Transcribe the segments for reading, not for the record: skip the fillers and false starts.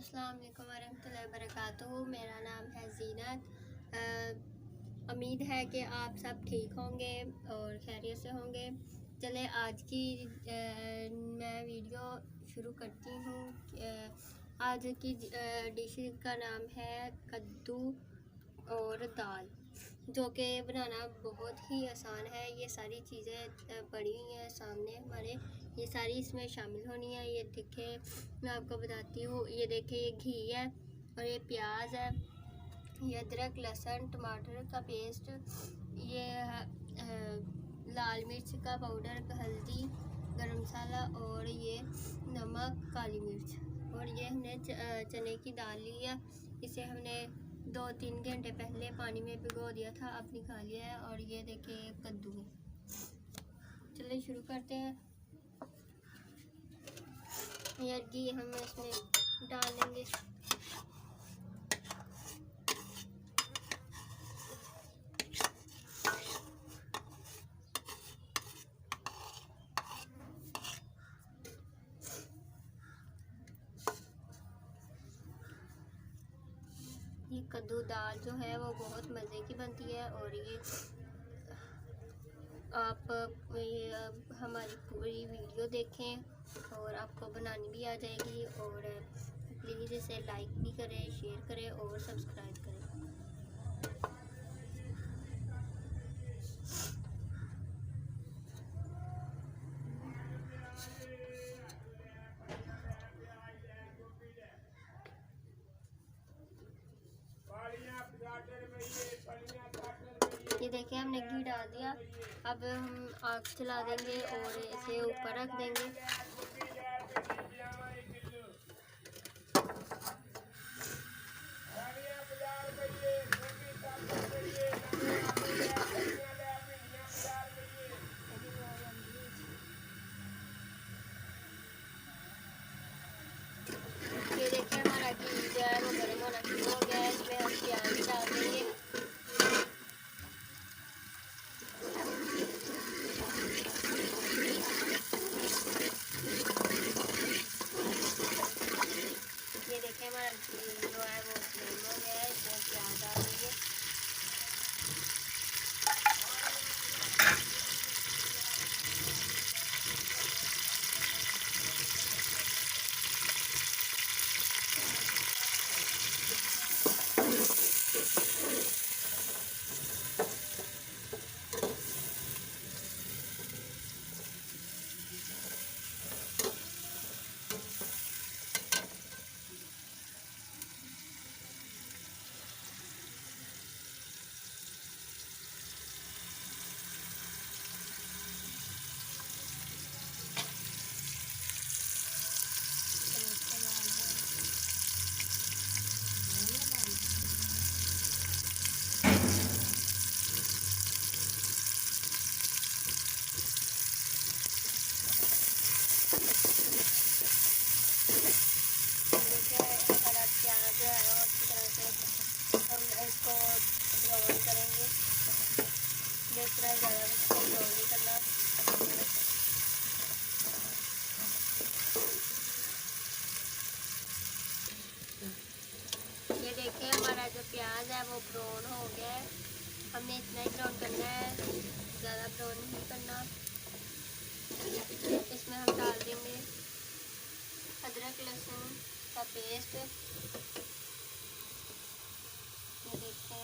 अस्सलाम वालेकुम वरहमतुल्लाहि वबरकातुहू। मेरा नाम है ज़ीनत। उम्मीद है कि आप सब ठीक होंगे और खैरियत से होंगे। चले आज की मैं वीडियो शुरू करती हूँ। आज की डिश का नाम है कद्दू और दाल, जो कि बनाना बहुत ही आसान है। ये सारी चीज़ें पड़ी हुई हैं सामने हमारे, ये सारी इसमें शामिल होनी है। ये देखिए मैं आपको बताती हूँ, ये देखिए ये घी है और ये प्याज है, ये अदरक लहसुन टमाटर का पेस्ट, ये लाल मिर्च का पाउडर, हल्दी, गरम मसाला और ये नमक, काली मिर्च। और ये हमने चने की दाल ली है। इसे हमने 2-3 घंटे पहले पानी में भिगो दिया था, अब निकाल लिया है। और ये देखिए कद्दू है। चलिए शुरू करते हैं। ये घी हम इसमें डाल देंगे। ये कद्दू दाल जो है वो बहुत मज़े की बनती है। और ये आप हमारी पूरी वीडियो देखें और आपको बनानी भी आ जाएगी। और प्लीज़ इसे लाइक भी करें, शेयर करें और सब्सक्राइब करें। ये देखिए हमने घी डाल दिया। अब हम आग चला देंगे और इसे ऊपर रख देंगे। ये देखिए हमारा घी जो है वो गर्म होना शुरू हो गया है। इसमें हम प्याज डाल देंगे। ये देखिए हमारा घी जो है वो गर्म हो गया है। इसमें प्याज डाल देंगे। प्याज जो है वो अच्छी तरह से हम इसको ब्राउन करेंगे। इस तरह ज़्यादा इसको ब्राउन नहीं करना। ये देखिए हमारा जो प्याज है वो ब्राउन हो गया है। हमने इतना ही ब्राउन करना है, ज़्यादा ब्राउन नहीं करना। इसमें हम डाल देंगे अदरक लहसुन का पेस्ट। ये देखिए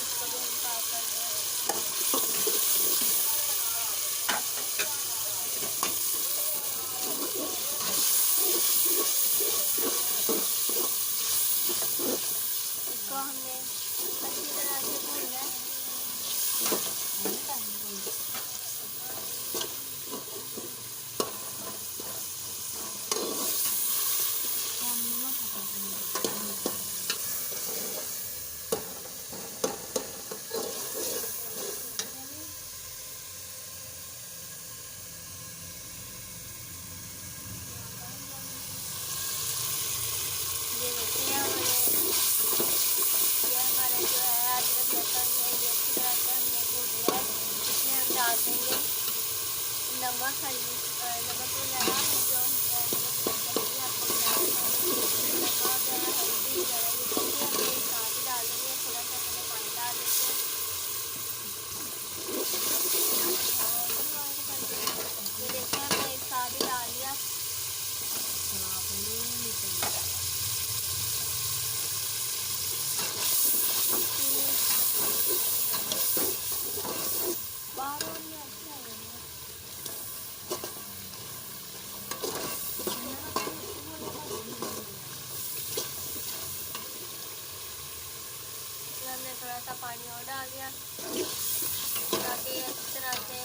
इसको भी हम साफ कर दें। नमक नमक वगैरह जो आपको बताया नमक हल्दी वगैरह ये चीज़ें हमने एक साथ ही डाल देंगे। थोड़ा सा मैंने पानी डाल देते हैं। ये देखिए हमने एक साथ ही डाल दिया। हमने थोड़ा सा पानी और डाल दिया ताकि अच्छी तरह से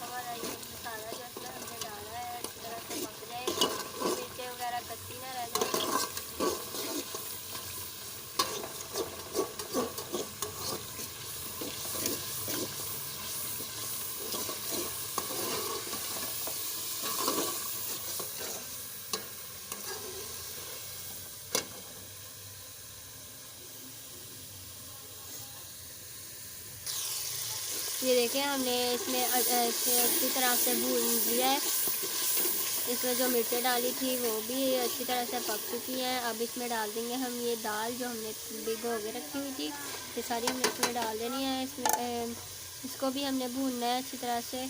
हमारा ये मसाला जो इसमें हमने डाला है अच्छी तरह से पक जाए, मिर्चें वगैरह कच्ची ना रह जाए। ये देखिए हमने इसमें अच्छी तरह से भून लिया है। इसमें जो मिर्चें डाली थी वो भी अच्छी तरह से पक चुकी हैं। अब इसमें डाल देंगे हम ये दाल जो हमने भिगो के रखी हुई थी, ये सारी हमने इसमें डाल देनी है। इसमें इसको भी हमने भूनना है अच्छी तरह से।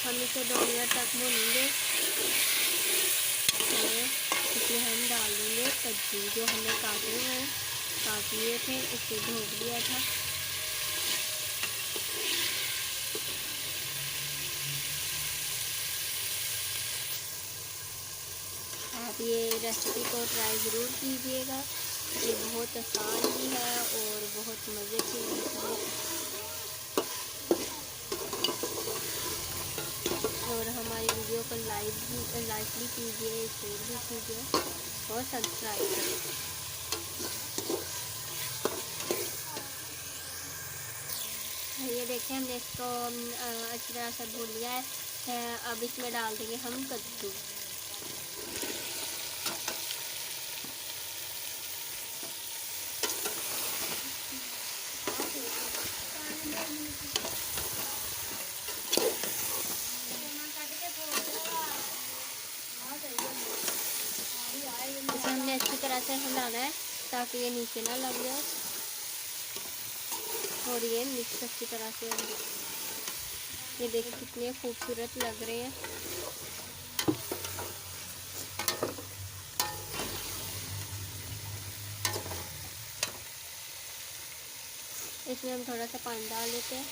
हम इसे 2 मिनट तक भूनेंगे। इसमें हम डाल देंगे कद्दू जो हमने काट लिए थे, इसे धो दिया था। आप ये रेसिपी को ट्राई ज़रूर कीजिएगा। ये बहुत आसान भी है और बहुत मज़े की रेसिपी। और हमारी वीडियो को लाइक भी कीजिए, शेयर भी कीजिए और सब्सक्राइब करें। ये देखिए हमने इसको अच्छी तरह से भून लिया है। अब इसमें डाल देंगे हम कद्दू। इसे हमने अच्छी तरह से हिलाना है ताकि ये नीचे ना लग जाए और ये मिक्स अच्छी तरह से। ये देखिए कितने खूबसूरत लग रहे हैं। इसमें हम थोड़ा सा पानी डाल देते हैं।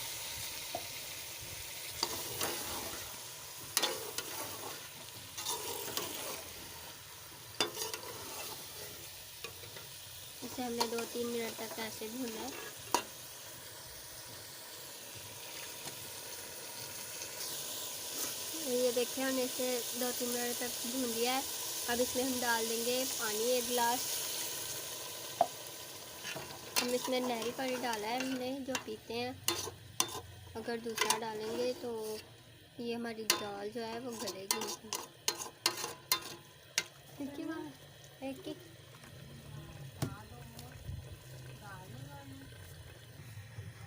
इसे हमने 2-3 मिनट तक ऐसे भूनना है। ये देखिए हमने इसे 2-3 मिनट तक भून लिया है। अब इसमें हम डाल देंगे पानी 1 गिलास। हम इसमें नहरी पानी डाला है हमने जो पीते हैं। अगर दूसरा डालेंगे तो ये हमारी दाल जो है वो गलेगी।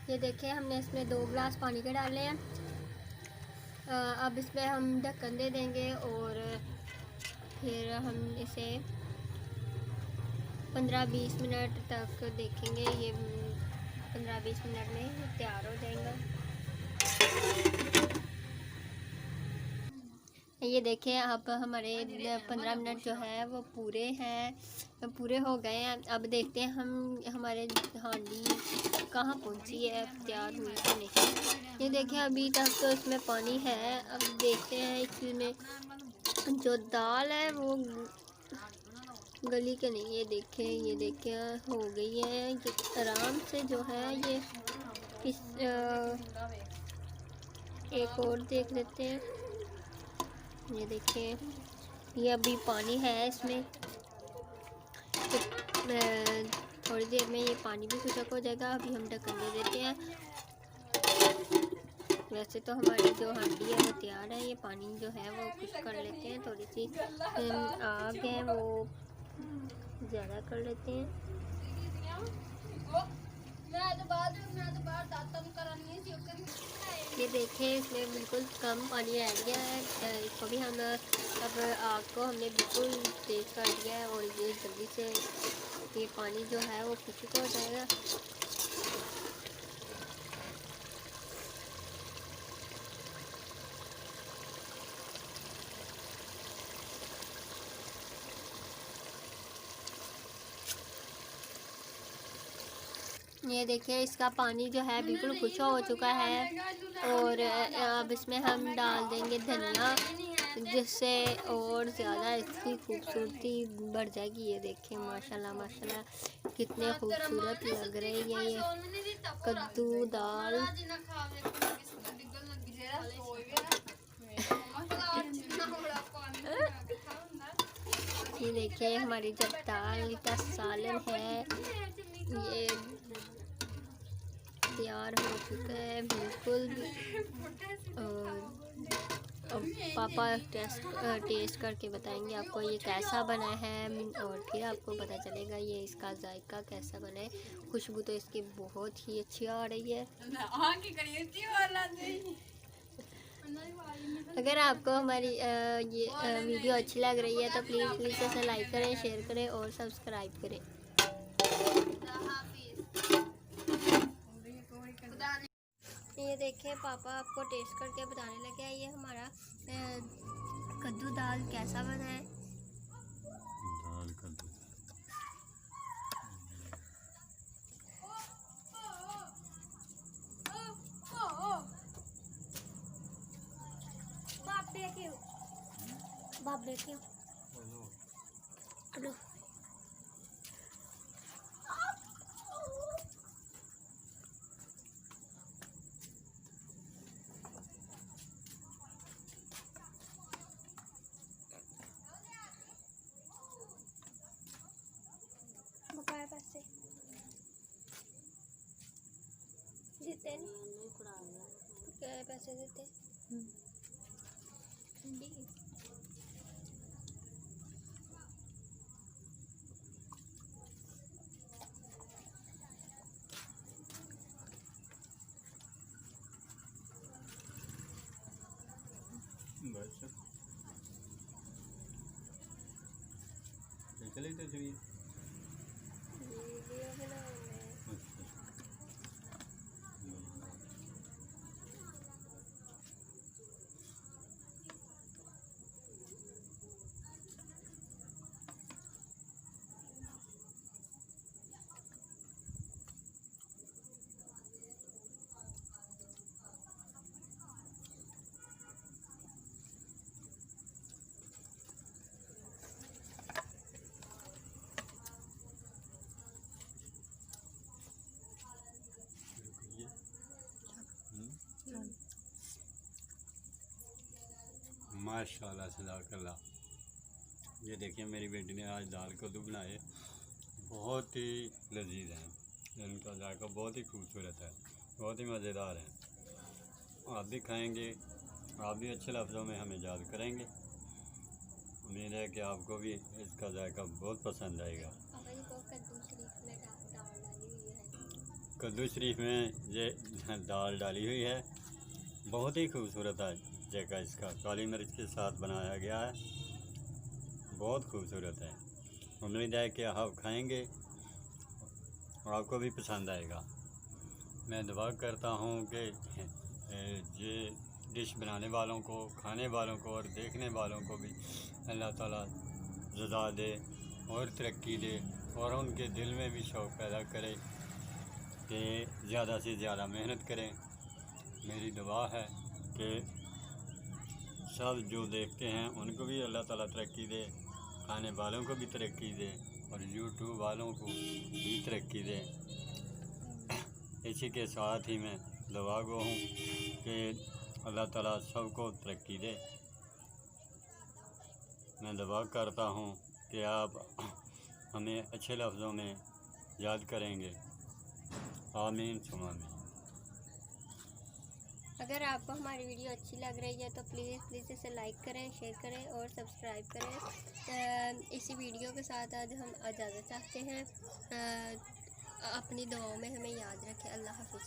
ये देखिए हमने इसमें 2 गिलास पानी के डाले हैं। अब इसमें हम ढक्कन दे देंगे और फिर हम इसे 15-20 मिनट तक देखेंगे। ये 15-20 मिनट में तैयार हो जाएगा। ये देखें अब हमारे 15 मिनट जो है वो पूरे हो गए हैं। अब देखते हैं हम हमारे हांडी कहाँ पहुँची है, तैयार हुई कि नहीं। ये देखें अभी तक तो इसमें पानी है। अब देखते हैं इसमें जो दाल है वो गली के नहीं। ये देखें हो गई है। ये आराम से जो है ये एक और देख लेते हैं। ये देखिए ये अभी पानी है इसमें। थोड़ी देर में ये पानी भी खुशक हो जाएगा। अभी हम ढक्कन दे देते हैं। वैसे तो हमारी जो हांडी है वो तैयार है। ये पानी जो है वो खुश कर लेते हैं। थोड़ी सी आग है वो ज़्यादा कर लेते हैं। ये देखें, इसमें बिल्कुल कम पानी रह गया है। इसको भी हम अब आग को हमने बिल्कुल तेज़ कर दिया है और ये जल्दी से ये पानी जो है वो खुश्क हो जाएगा। ये देखिए, इसका पानी जो है बिल्कुल खुश हो चुका है और अब इसमें हम डाल देंगे धनिया, जिससे और ज़्यादा इसकी खूबसूरती बढ़ जाएगी। ये देखें, माशाल्लाह माशाल्लाह कितने खूबसूरत लग रहे हैं ये कद्दू दाल। ये देखिए, हमारी जब दाल का सालन है ये तैयार हो चुका है बिल्कुल। और अब पापा टेस्ट करके बताएंगे आपको ये कैसा बना है और फिर आपको पता चलेगा ये इसका जायका कैसा बना है। खुशबू तो इसकी बहुत ही अच्छी आ रही है। अगर आपको हमारी ये वीडियो अच्छी लग रही है तो प्लीज़ इसे लाइक करें, शेयर करें और सब्सक्राइब करें। ये देखिए, पापा आपको टेस्ट करके बताने लगे हैं ये हमारा कद्दू दाल कैसा बना है। दाल कद्दू बाप देखियो पैसे देते नहीं, क्या पैसे देते बस चले तो चाहिए। वीडियो बनाने माशाल्लाह सदाकल्लाह। ये देखिए, मेरी बेटी ने आज दाल कद्दू बनाए, बहुत ही लजीज हैं। इनका जायका बहुत ही खूबसूरत है, बहुत ही मज़ेदार है। आप भी खाएंगे, आप भी अच्छे लफ्ज़ों में हमें याद करेंगे। उम्मीद है कि आपको भी इसका जायका बहुत पसंद आएगा। कद्दू शरीफ में ये दाल डाली हुई है, बहुत ही खूबसूरत है जायका इसका। काली मिर्च के साथ बनाया गया है, बहुत खूबसूरत है। उम्मीद है कि आप खाएंगे और आपको भी पसंद आएगा। मैं दुआ करता हूँ कि ये डिश बनाने वालों को, खाने वालों को और देखने वालों को भी अल्लाह ताला रज़ा दे और तरक्की दे और उनके दिल में भी शौक़ पैदा करे कि ज़्यादा से ज़्यादा मेहनत करें। मेरी दुआ है कि सब जो देखते हैं उनको भी अल्लाह ताला तरक्की दे, खाने वालों को भी तरक्की दे और यूट्यूब वालों को भी तरक्की दे। इसी के साथ ही मैं दुआ गो हूँ कि अल्लाह ताला सबको तरक्की दे। मैं दुआ करता हूँ कि आप हमें अच्छे लफ्ज़ों में याद करेंगे। आमीन सुमा आमीन। अगर आपको हमारी वीडियो अच्छी लग रही है तो प्लीज़ इसे लाइक करें, शेयर करें और सब्सक्राइब करें। इसी वीडियो के साथ आज हम इजाज़त चाहते हैं। अपनी दुआओं में हमें याद रखें। अल्लाह हाफ़िज़।